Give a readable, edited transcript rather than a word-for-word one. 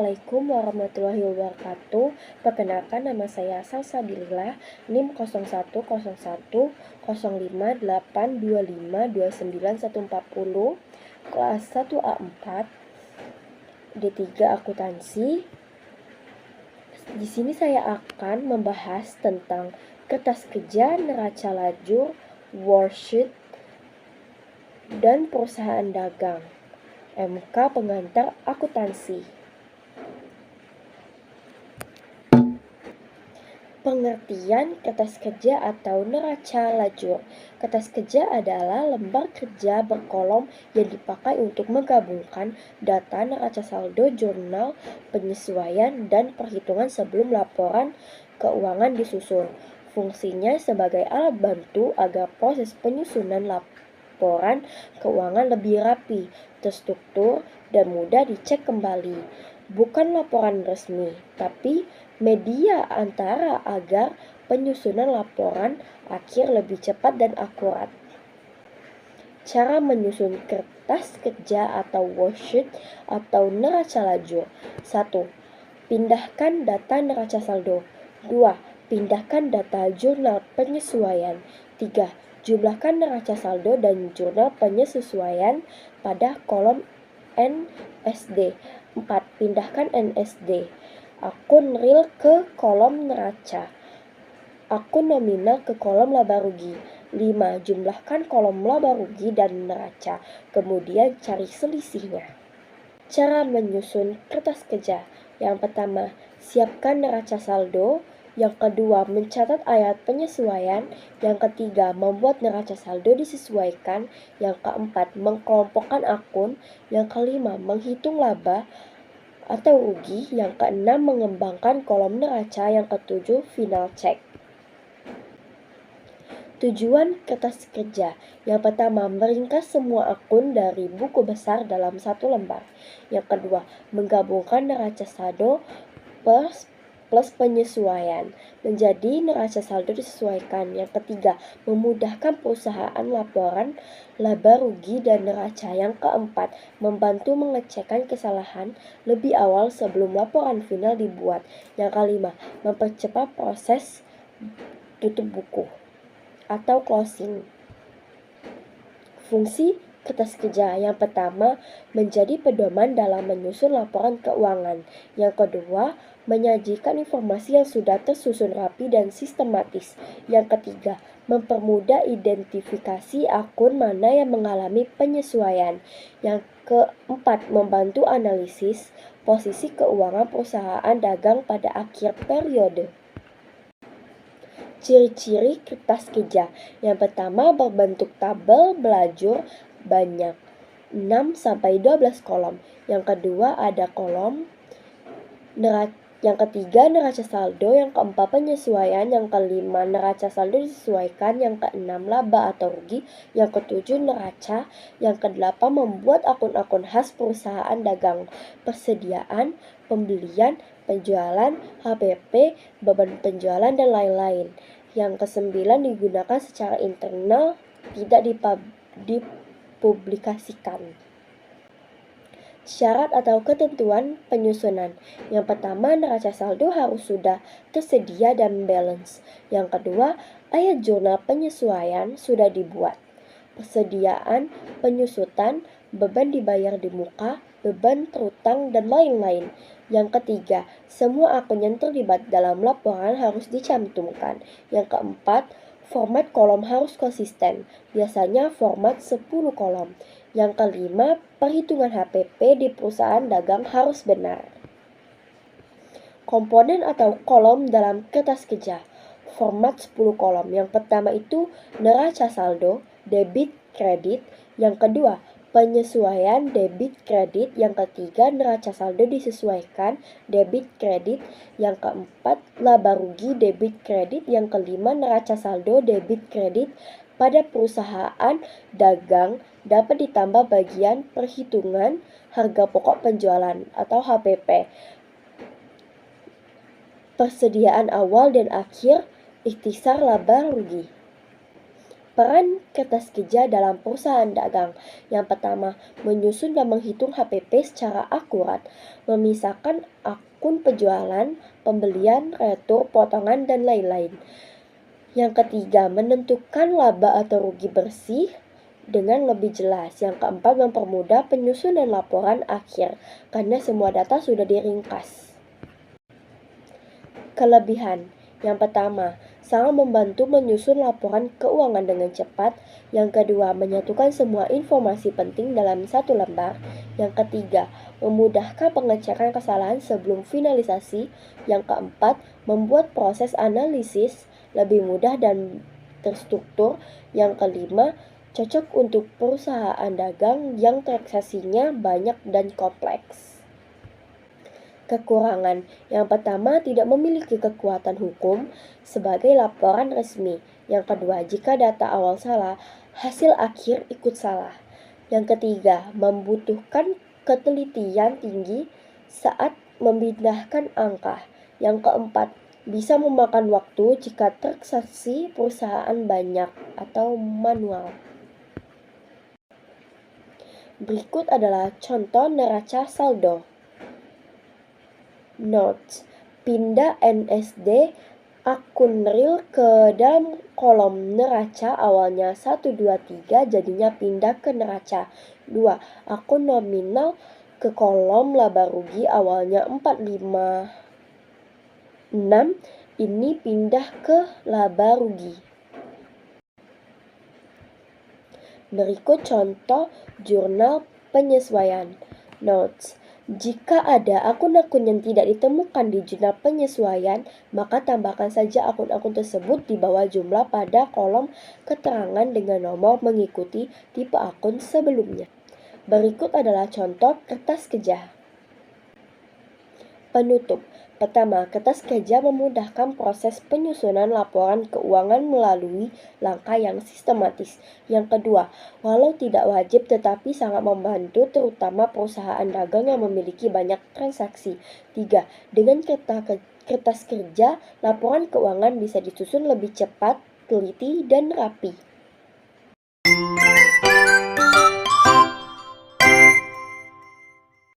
Assalamualaikum warahmatullahi wabarakatuh. Perkenalkan, nama saya Salsabilillah, NIM 01110582529140, kelas 1A4, D3 Akuntansi. Di sini saya akan membahas tentang kertas kerja, neraca lajur, worksheet, dan perusahaan dagang. MK pengantar akuntansi. Pengertian kertas kerja atau neraca lajur. Kertas kerja adalah lembar kerja berkolom yang dipakai untuk menggabungkan data neraca saldo, jurnal, penyesuaian, dan perhitungan sebelum laporan keuangan disusun. Fungsinya sebagai alat bantu agar proses penyusunan laporan keuangan lebih rapi, terstruktur, dan mudah dicek kembali. Bukan laporan resmi, tapi media antara agar penyusunan laporan akhir lebih cepat dan akurat. Cara menyusun kertas kerja atau worksheet atau neraca lajur. 1. Pindahkan data neraca saldo. 2. Pindahkan data jurnal penyesuaian. 3. Jumlahkan neraca saldo dan jurnal penyesuaian pada kolom NSD. 4. Pindahkan NSD akun real ke kolom neraca, akun nominal ke kolom laba rugi. 5. Jumlahkan kolom laba rugi dan neraca, kemudian cari selisihnya. Cara menyusun kertas kerja. Yang pertama, siapkan neraca saldo. Yang kedua, mencatat ayat penyesuaian. Yang ketiga, membuat neraca saldo disesuaikan. Yang keempat, mengkelompokkan akun. Yang kelima, menghitung laba atau rugi. Yang keenam, mengembangkan kolom neraca. Yang ketujuh, final check. Tujuan kertas kerja. Yang pertama, meringkas semua akun dari buku besar dalam satu lembar. Yang kedua, menggabungkan neraca saldo plus penyesuaian menjadi neraca saldo disesuaikan. Yang ketiga, memudahkan perusahaan laporan laba rugi dan neraca. Yang keempat, membantu mengecekkan kesalahan lebih awal sebelum laporan final dibuat. Yang kelima, mempercepat proses tutup buku atau closing. Fungsi kertas kerja. Yang pertama, menjadi pedoman dalam menyusun laporan keuangan. Yang kedua, menyajikan informasi yang sudah tersusun rapi dan sistematis. Yang ketiga, mempermudah identifikasi akun mana yang mengalami penyesuaian. Yang keempat, membantu analisis posisi keuangan perusahaan dagang pada akhir periode. Ciri-ciri kertas kerja. Yang pertama, berbentuk tabel belajur banyak 6-12 kolom. Yang kedua, ada kolom yang ketiga, neraca saldo. Yang keempat, penyesuaian. Yang kelima, neraca saldo disesuaikan. Yang keenam, laba atau rugi. Yang ketujuh, neraca. Yang kedelapan, membuat akun-akun khas perusahaan dagang, persediaan, pembelian, penjualan, HPP, beban penjualan, dan lain-lain. Yang kesembilan, digunakan secara internal, tidak dipublikasikan. Syarat atau ketentuan penyusunan. Yang pertama, neraca saldo harus sudah tersedia dan balance. Yang kedua, ayat jurnal penyesuaian sudah dibuat. Persediaan penyusutan, beban dibayar di muka, beban terutang, dan lain-lain. Yang ketiga, semua akun yang terlibat dalam laporan harus dicantumkan. Yang keempat, format kolom harus konsisten, biasanya format 10 kolom. Yang kelima, perhitungan HPP di perusahaan dagang harus benar. Komponen atau kolom dalam kertas kerja. Format 10 kolom. Yang pertama itu neraca saldo, debit, kredit. Yang kedua, penyesuaian debit kredit. Yang ketiga, neraca saldo disesuaikan debit kredit. Yang keempat, laba rugi debit kredit. Yang kelima, neraca saldo debit kredit pada perusahaan dagang dapat ditambah bagian perhitungan harga pokok penjualan atau HPP. Persediaan awal dan akhir, ikhtisar laba rugi. Peran kertas kerja dalam perusahaan dagang. Yang pertama, menyusun dan menghitung HPP secara akurat, memisahkan akun penjualan, pembelian, retur, potongan, dan lain-lain. Yang ketiga, menentukan laba atau rugi bersih dengan lebih jelas. Yang keempat, mempermudah penyusunan laporan akhir karena semua data sudah diringkas. Kelebihan. Yang pertama, sangat membantu menyusun laporan keuangan dengan cepat. Yang kedua, menyatukan semua informasi penting dalam satu lembar. Yang ketiga, memudahkan pengecekan kesalahan sebelum finalisasi. Yang keempat, membuat proses analisis lebih mudah dan terstruktur. Yang kelima, cocok untuk perusahaan dagang yang transaksinya banyak dan kompleks. Kekurangan. Yang pertama, tidak memiliki kekuatan hukum sebagai laporan resmi. Yang kedua, jika data awal salah, hasil akhir ikut salah. Yang ketiga, membutuhkan ketelitian tinggi saat memindahkan angka. Yang keempat, bisa memakan waktu jika transaksi perusahaan banyak atau manual. Berikut adalah contoh neraca saldo. Notes: pindah NSD akun real ke dalam kolom neraca awalnya 123 jadinya pindah ke neraca 2. Akun nominal ke kolom laba rugi awalnya 456 ini pindah ke laba rugi. Berikut contoh jurnal penyesuaian. Notes: jika ada akun-akun yang tidak ditemukan di jurnal penyesuaian, maka tambahkan saja akun-akun tersebut di bawah jumlah pada kolom keterangan dengan nomor mengikuti tipe akun sebelumnya. Berikut adalah contoh kertas kerja. Penutup. Pertama, kertas kerja memudahkan proses penyusunan laporan keuangan melalui langkah yang sistematis. Yang kedua, walau tidak wajib tetapi sangat membantu terutama perusahaan dagang yang memiliki banyak transaksi. 3. Dengan kertas kerja, laporan keuangan bisa disusun lebih cepat, teliti, dan rapi.